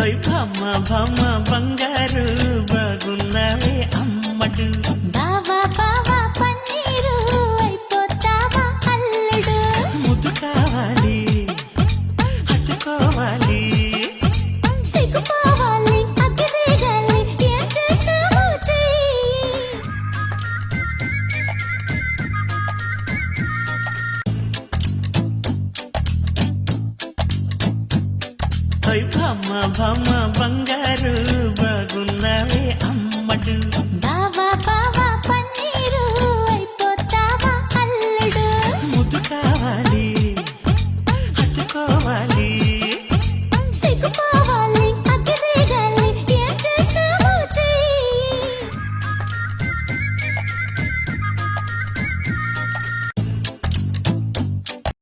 ఓయ్ భమ్మ భమ్మ బంగారు బాగున్నావే అమ్మడు బావా బావా పన్నీరు అయిపోతావా అల్లుడు ముద్దు కావాలి హత్తుకోవాలి సిగ్గుపోవాలి అగ్గిరేగాలి ఏం చేస్తావో చెయ్యి ఓయ్ భమ్మ భమ్మ బంగారు బాగున్నావే అమ్మడు బావా